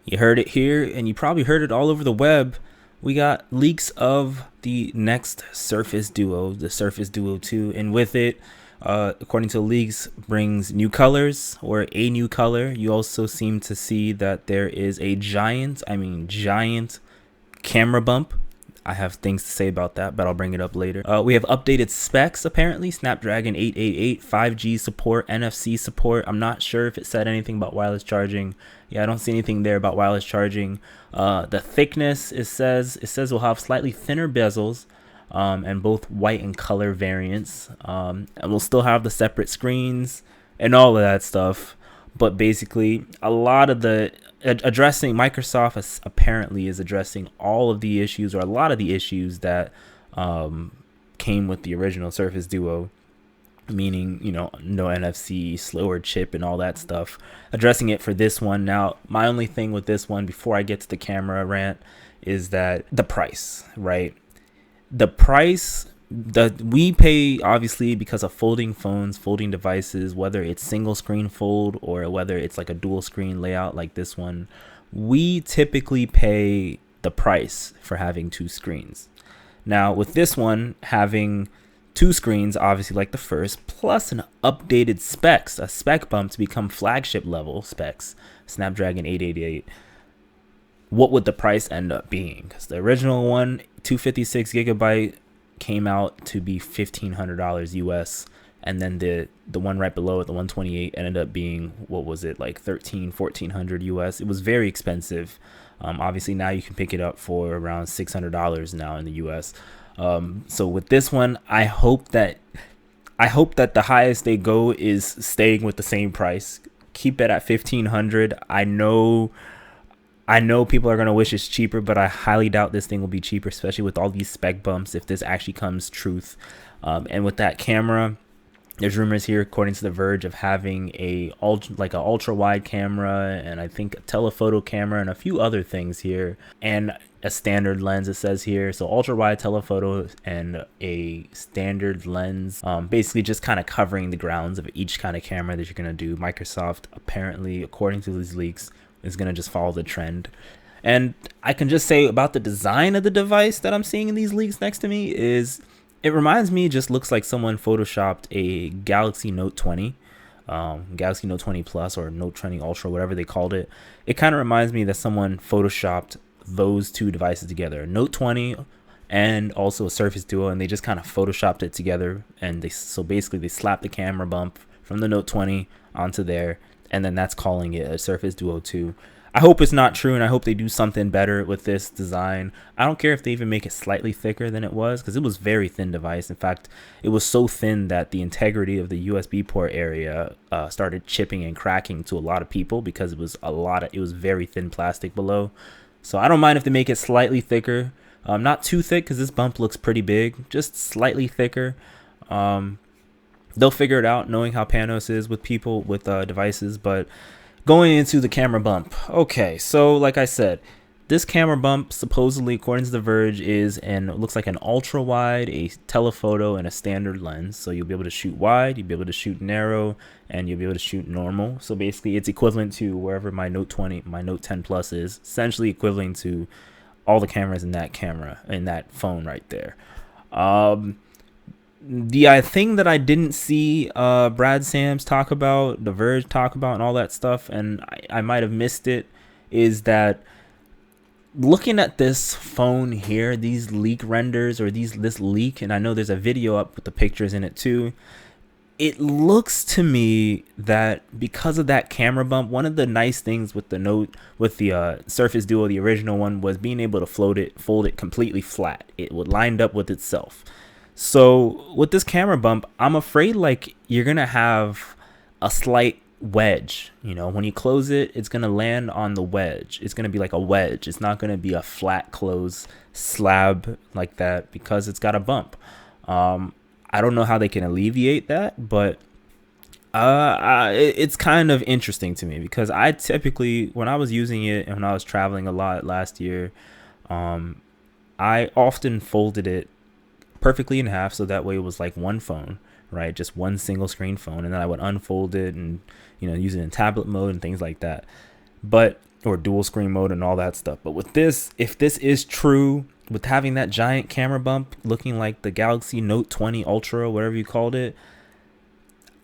You heard it here, and you probably heard it all over the web. We got leaks of the next Surface Duo, the Surface Duo 2, and with it, according to leaks, brings new colors or a new color. You also seem to see that there is a giant camera bump. I have things to say about that, but I'll bring it up later. We have updated specs, apparently. Snapdragon 888, 5G support, NFC support. I'm not sure if it said anything about wireless charging. Yeah, I don't see anything there about wireless charging. The thickness, it says we'll have slightly thinner bezels, and both white and color variants. And we'll still have the separate screens and all of that stuff. But basically, a lot of the addressing Microsoft apparently is addressing all of the issues, or a lot of the issues that came with the original Surface Duo, meaning, no NFC, slower chip, and all that stuff. Addressing it for this one. Now, my only thing with this one, before I get to the camera rant, is that the price, right? The price that we pay, obviously, because of folding phones, folding devices, whether it's single screen fold or whether it's like a dual screen layout like this one, we typically pay the price for having two screens. Now, with this one having two screens, obviously like the first, plus an updated specs, a spec bump to become flagship level specs, Snapdragon 888, what would the price end up being? Because the original one, 256 gigabyte, came out to be $1,500 US, and then the one right below it, the 128, ended up being, what was it, like $1,400 US. It was very expensive. Obviously now you can pick it up for around $600 now in the US. So with this one, I hope that the highest they go is staying with the same price. Keep it at $1,500. I know people are going to wish it's cheaper, but I highly doubt this thing will be cheaper, especially with all these spec bumps, if this actually comes truth. And with that camera, there's rumors here, according to The Verge, of having a ultra wide camera, and I think a telephoto camera, and a few other things here, and a standard lens, it says here. So ultra wide telephoto and a standard lens, basically just kind of covering the grounds of each kind of camera that you're going to do. Microsoft, apparently, according to these leaks, is going to just follow the trend. And I can just say about the design of the device that I'm seeing in these leaks next to me is, it reminds me, just looks like someone photoshopped a Galaxy Note 20, Galaxy Note 20 Plus or Note 20 Ultra, whatever they called it. It kind of reminds me that someone photoshopped those two devices together, Note 20 and also a Surface Duo, and they just kind of photoshopped it together. And they slapped the camera bump from the Note 20 onto there, and then that's calling it a Surface Duo 2. I hope it's not true, and I hope they do something better with this design. I don't care if they even make it slightly thicker than it was, because it was a very thin device. In fact, it was so thin that the integrity of the USB port area started chipping and cracking to a lot of people, because it was very thin plastic below. So I don't mind if they make it slightly thicker. Not too thick, because this bump looks pretty big. Just slightly thicker. They'll figure it out, knowing how Panos is with people with devices. But going into the camera bump. Okay, so like I said, this camera bump, supposedly, according to The Verge, it looks like an ultra wide, a telephoto, and a standard lens. So you'll be able to shoot wide, you'll be able to shoot narrow, and you'll be able to shoot normal. So basically, it's equivalent to wherever my Note 10 Plus is. Essentially equivalent to all the cameras in that phone right there. The thing that I didn't see Brad Sams talk about, The Verge talk about, and all that stuff, and I might have missed it, is that looking at this phone here, these leak renders, or this leak, and I know there's a video up with the pictures in it too, it looks to me that because of that camera bump, one of the nice things with the Surface Duo, the original one, was being able to fold it completely flat. It would lined up with itself. So with this camera bump, I'm afraid like you're going to have a slight wedge. When you close it, it's going to land on the wedge. It's going to be like a wedge. It's not going to be a flat close slab like that, because it's got a bump. I don't know how they can alleviate that, but it's kind of interesting to me, because I typically, when I was using it and when I was traveling a lot last year, I often folded it perfectly in half, so that way it was like one phone, right? Just one single screen phone, and then I would unfold it and use it in tablet mode and things like that. But or dual screen mode and all that stuff. But with this, if this is true, with having that giant camera bump looking like the Galaxy Note 20 Ultra, whatever you called it,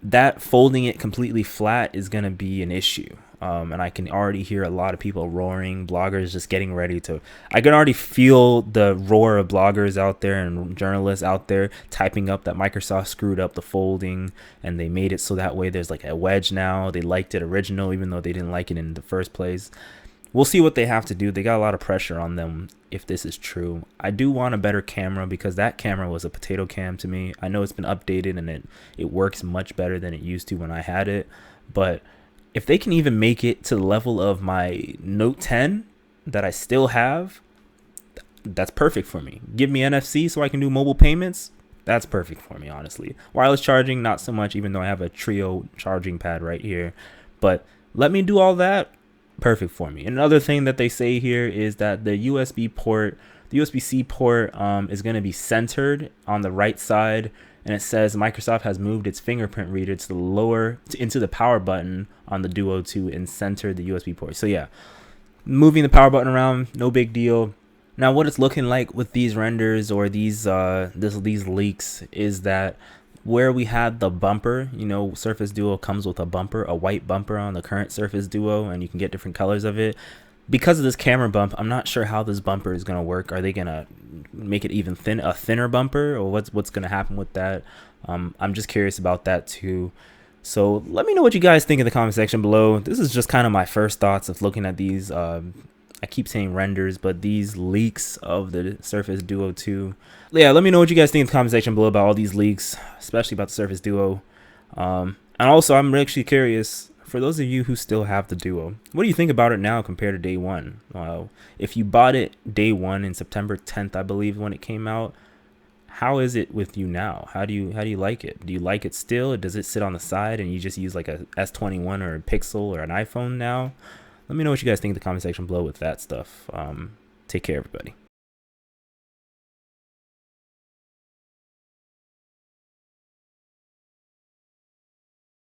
that folding it completely flat is going to be an issue. And I can already hear a lot of people roaring, bloggers just getting ready to, I can already feel the roar of bloggers out there and journalists out there typing up that Microsoft screwed up the folding and they made it so that way there's like a wedge now. They liked it original, even though they didn't like it in the first place. We'll see what they have to do. They got a lot of pressure on them if this is true. I do want a better camera because that camera was a potato cam to me. I know it's been updated and it works much better than it used to when I had it. But if they can even make it to the level of my Note 10 that I still have, that's perfect for me. Give me NFC so I can do mobile payments. That's perfect for me, honestly. Wireless charging, not so much, even though I have a Trio charging pad right here. But let me do all that. Perfect for me. Another thing that they say here is that the USB-C port is going to be centered on the right side, and it says Microsoft has moved its fingerprint reader to the into the power button on the Duo 2 and centered the USB port. So yeah, moving the power button around, no big deal. Now what it's looking like with these renders or these leaks is that where we had the bumper, Surface Duo comes with a bumper, a white bumper on the current Surface Duo, and you can get different colors of it. Because of this camera bump, I'm not sure how this bumper is going to work. Are they going to make it even a thinner bumper, or what's going to happen with that? I'm just curious about that too. So let me know what you guys think in the comment section below. This is just kind of my first thoughts of looking at these. I keep saying renders, but these leaks of the Surface Duo 2. Yeah, let me know what you guys think in the comment section below about all these leaks, especially about the Surface Duo. And also, I'm actually curious, for those of you who still have the Duo, what do you think about it now compared to day one? If you bought it day one in September 10th, I believe, when it came out, how is it with you now? How do you like it? Do you like it still? Does it sit on the side and you just use like a S21 or a Pixel or an iPhone now? Let me know what you guys think in the comment section below with that stuff. Take care, everybody.